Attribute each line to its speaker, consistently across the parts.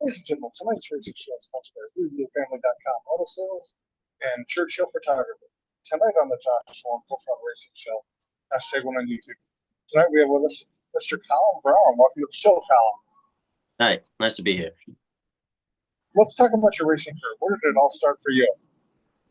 Speaker 1: Ladies and gentlemen, tonight's racing show is sponsored by ReviewFamily.com Auto Sales and Churchill Photography. Tonight on the Josh Sloan Full Front Racing Show, #1 on YouTube. Tonight we have with us Mr. Collin Brown. Welcome to the show, Collin.
Speaker 2: Hi, nice to be here.
Speaker 1: Let's talk about your racing career. Where did it all start for you?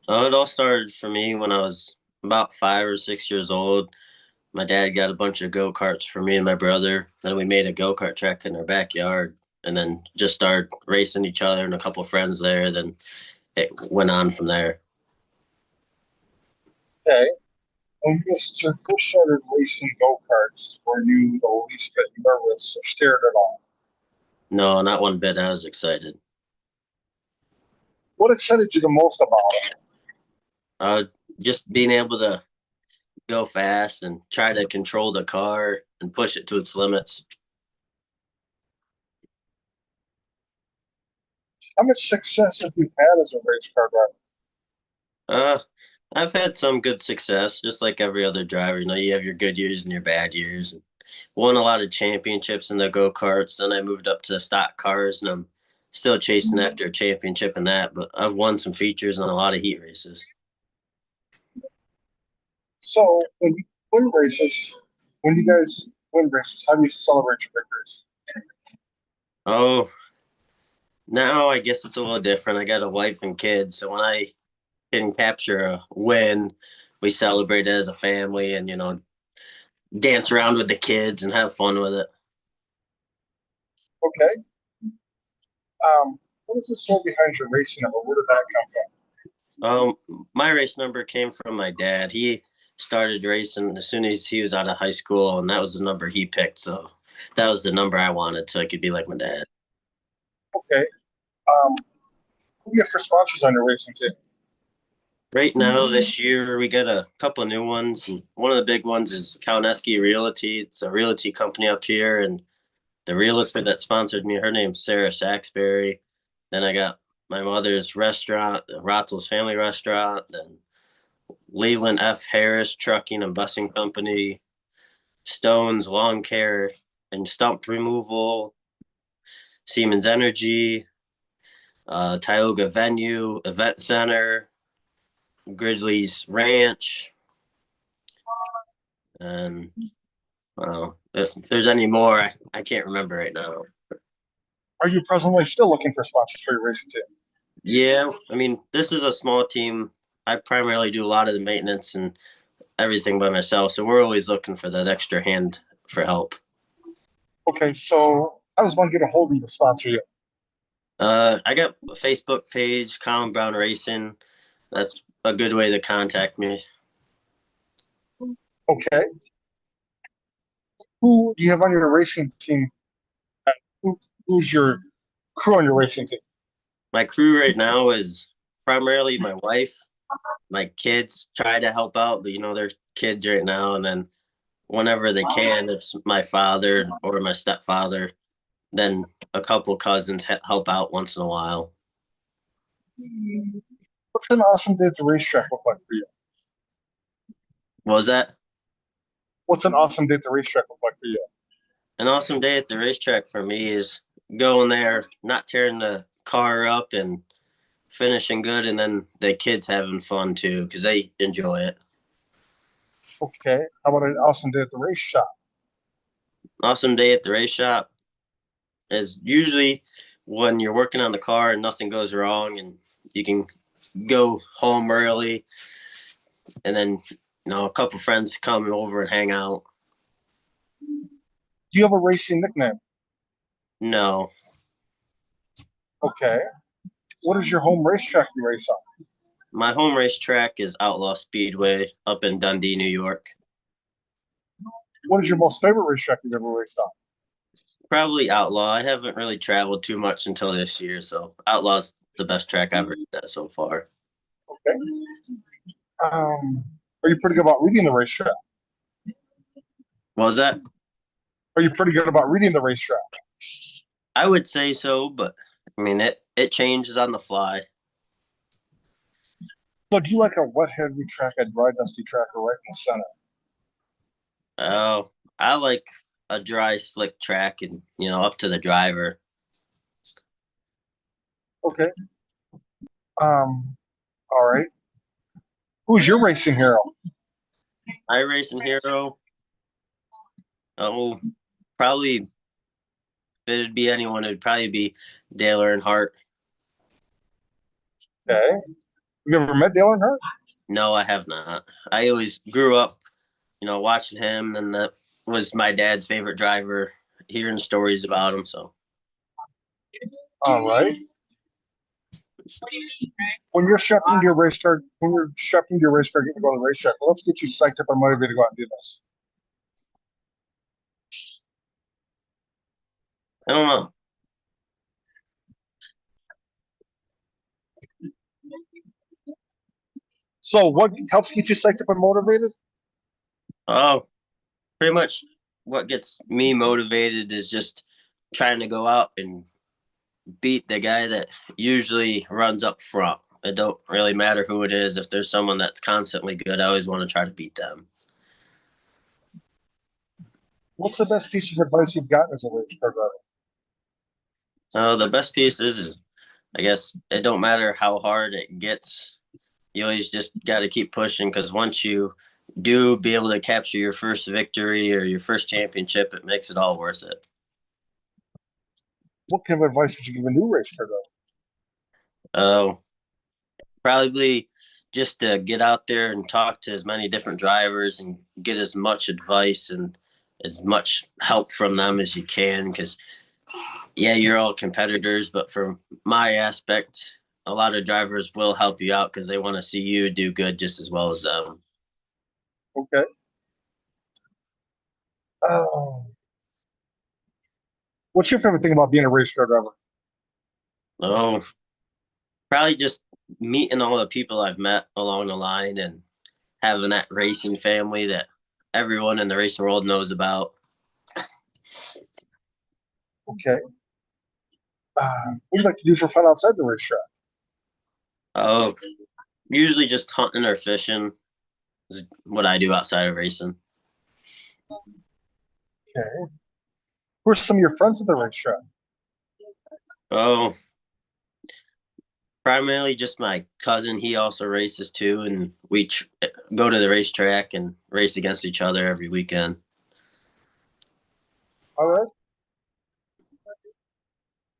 Speaker 2: It all started for me when I was about 5 or 6 years old. My dad got a bunch of go-karts for me and my brother. Then we made a go-kart track in our backyard and then just started racing each other and a couple of friends there. Then it went on from there.
Speaker 1: Okay. When you first started racing go-karts, were you the least bit nervous or scared at all?
Speaker 2: No, not one bit. I was excited.
Speaker 1: What excited you the most about it?
Speaker 2: Just being able to go fast and try to control the car and push it to its limits.
Speaker 1: How much success have you had as a race car driver?
Speaker 2: I've had some good success, just like every other driver. You have your good years and your bad years. Won a lot of championships in the go-karts. Then I moved up to stock cars, and I'm still chasing after a championship in that. But I've won some features on a lot of heat races.
Speaker 1: So when you win races, when you guys win races, how do you celebrate your victories?
Speaker 2: Oh, now I guess it's a little different. I got a wife and kids, so when I can capture a win, we celebrate it as a family and, dance around with the kids and have fun with it.
Speaker 1: Okay. What is the story behind your racing number? Where did that come
Speaker 2: from? My race number came from my dad. He started racing as soon as he was out of high school, and that was the number he picked. So that was the number I wanted, so I could be like my dad.
Speaker 1: Okay. Who do you have for sponsors on your racing team?
Speaker 2: Right now, this year, we got a couple of new ones. And one of the big ones is Kauneski Realty. It's a realty company up here, and the realtor that sponsored me, her name's Sarah Saxberry. Then I got my mother's restaurant, the Throttle's Family Restaurant, then Leland F. Harris Trucking and Busing Company, Stone's Lawn Care and Stump Removal, Siemens Energy, Tioga Venue, Event Center, Gridley's Ranch, and if there's any more, I can't remember right now.
Speaker 1: Are you presently still looking for sponsors for your racing team?
Speaker 2: Yeah, this is a small team. I primarily do a lot of the maintenance and everything by myself, so we're always looking for that extra hand for help.
Speaker 1: Okay, so how does one get a hold of you to sponsor you?
Speaker 2: I got a Facebook page, Collin Brown Racing. That's a good way to contact me.
Speaker 1: Okay. Who do you have on your racing team? Who's your crew on your racing team?
Speaker 2: My crew right now is primarily my wife. My kids try to help out, but they're kids right now. And then whenever they can, it's my father or my stepfather. Then a couple cousins help out once in a while.
Speaker 1: What's an awesome day at the racetrack look like for you?
Speaker 2: What was that?
Speaker 1: What's an awesome day at the racetrack look like for you?
Speaker 2: An awesome day at the racetrack for me is going there, not tearing the car up and finishing good, and then the kids having fun too because they enjoy it.
Speaker 1: Okay. How about an awesome day at the race shop?
Speaker 2: Awesome day at the race shop is usually when you're working on the car and nothing goes wrong and you can go home early and then a couple friends come over and hang out.
Speaker 1: Do you have a racing nickname?
Speaker 2: No.
Speaker 1: Okay. What is your home racetrack you race on?
Speaker 2: My home racetrack is Outlaw Speedway up in Dundee, New York.
Speaker 1: What is your most favorite racetrack you've ever raced on?
Speaker 2: Probably Outlaw. I haven't really traveled too much until this year, so Outlaw's the best track I've raced at so far.
Speaker 1: Okay. Are you pretty good about reading the racetrack?
Speaker 2: What was that?
Speaker 1: Are you pretty good about reading the racetrack?
Speaker 2: I would say so, but it changes on the fly.
Speaker 1: So do you like a wet heavy track, a dry dusty track, or right in the center?
Speaker 2: Oh, I like a dry slick track and up to the driver.
Speaker 1: Okay. All right. Who's your racing hero?
Speaker 2: My racing hero. Oh, probably if it'd be anyone, it'd probably be Dale Earnhardt.
Speaker 1: Okay. Have you ever met Dale Earnhardt?
Speaker 2: No, I have not. I always grew up, watching him, and that was my dad's favorite driver. Hearing stories about him, so.
Speaker 1: All right. When you're strapped into your race car, getting to go to the racetrack, well, let's get you psyched up and motivated to go out and do this.
Speaker 2: I don't know.
Speaker 1: So, what helps get you psyched up and motivated?
Speaker 2: Oh, pretty much what gets me motivated is just trying to go out and beat the guy that usually runs up front. It don't really matter who it is. If there's someone that's constantly good, I always want to try to beat them.
Speaker 1: What's the best piece of advice you've gotten as a race car driver?
Speaker 2: The best piece is, I guess, it don't matter how hard it gets. You always just got to keep pushing, because once you do be able to capture your first victory or your first championship, it makes it all worth it.
Speaker 1: What kind of advice would you give a new race car driver?
Speaker 2: Probably just to get out there and talk to as many different drivers and get as much advice and as much help from them as you can, because yeah, you're all competitors, but from my aspect, a lot of drivers will help you out because they want to see you do good just as well as them.
Speaker 1: Okay. Uh, what's your favorite thing about being a race car driver?
Speaker 2: Oh, probably just meeting all the people I've met along the line and having that racing family that everyone in the racing world knows about.
Speaker 1: Okay. What do you like to do for fun outside the racetrack?
Speaker 2: Oh, usually just hunting or fishing is what I do outside of racing.
Speaker 1: Okay. Who are some of your friends at the racetrack?
Speaker 2: Oh, primarily just my cousin. He also races too, and we go to the racetrack and race against each other every weekend.
Speaker 1: All right.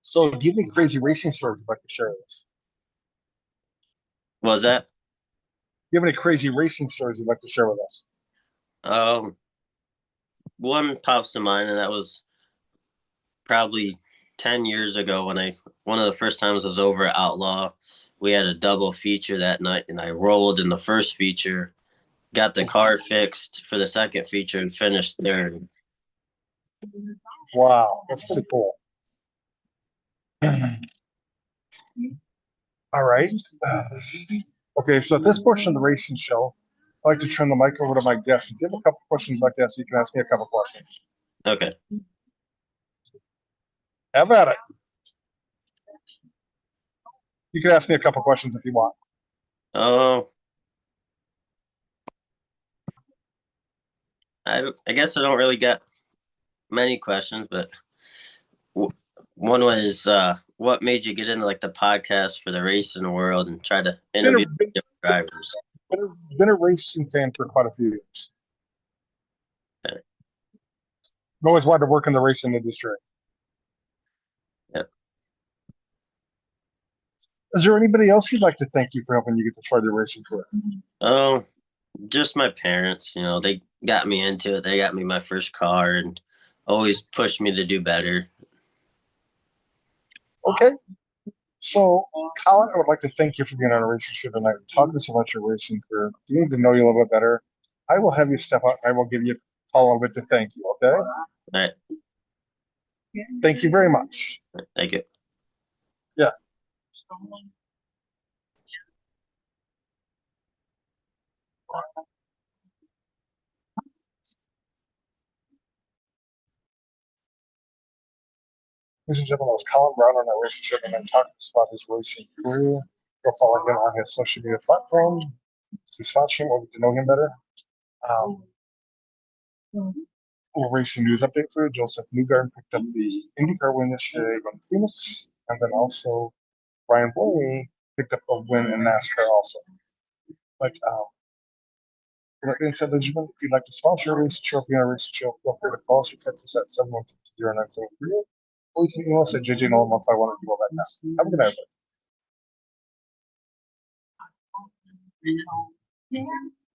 Speaker 1: So, do you have any crazy racing stories you'd like to share with us?
Speaker 2: What was that?
Speaker 1: Do you have any crazy racing stories you'd like to share with us?
Speaker 2: Oh, one pops to mind, and that was probably 10 years ago when one of the first times I was over at Outlaw. We had a double feature that night, and I rolled in the first feature, got the car fixed for the second feature, and finished third.
Speaker 1: Wow, that's pretty cool. All right. Okay, so at this portion of the racing show, I'd like to turn the mic over to my guest. If you have a couple questions you'd like to ask, you can ask me a couple questions.
Speaker 2: Okay.
Speaker 1: Have at it. You can ask me a couple questions if you want.
Speaker 2: Oh, I guess I don't really get many questions, but one was, what made you get into like the podcast for the racing world and try to interview different drivers?
Speaker 1: Been a racing fan for quite a few years.
Speaker 2: Okay.
Speaker 1: I've always wanted to work in the racing industry.
Speaker 2: Yeah.
Speaker 1: Is there anybody else you'd like to thank you for helping you get this far your racing career?
Speaker 2: Oh, just my parents. They got me into it. They got me my first car and always pushed me to do better.
Speaker 1: Okay. So, Collin, I would like to thank you for being on a racing show tonight. Talk to us about your racing career. You need to know you a little bit better. I will have you step out. I will give you a call a little bit to thank you. Okay.
Speaker 2: All right.
Speaker 1: Thank you very much.
Speaker 2: Thank you.
Speaker 1: Yeah. Ladies and gentlemen, that was Collin Brown on that racing show tonight. Talking to us about his racing career. Go follow him on his social media platform. To sponsor him or get to know him better. Little racing news update for you. Joseph Newgarden picked up the IndyCar win yesterday in Phoenix, and then also Brian Blaney picked up a win in NASCAR also. But with that being said, ladies and gentlemen, if you'd like to sponsor a racing show, if you're on a racing show, feel free to call us or text us at 712-0973, or you can email us at jjnolan151 at gmail.com. Have a good night, everybody.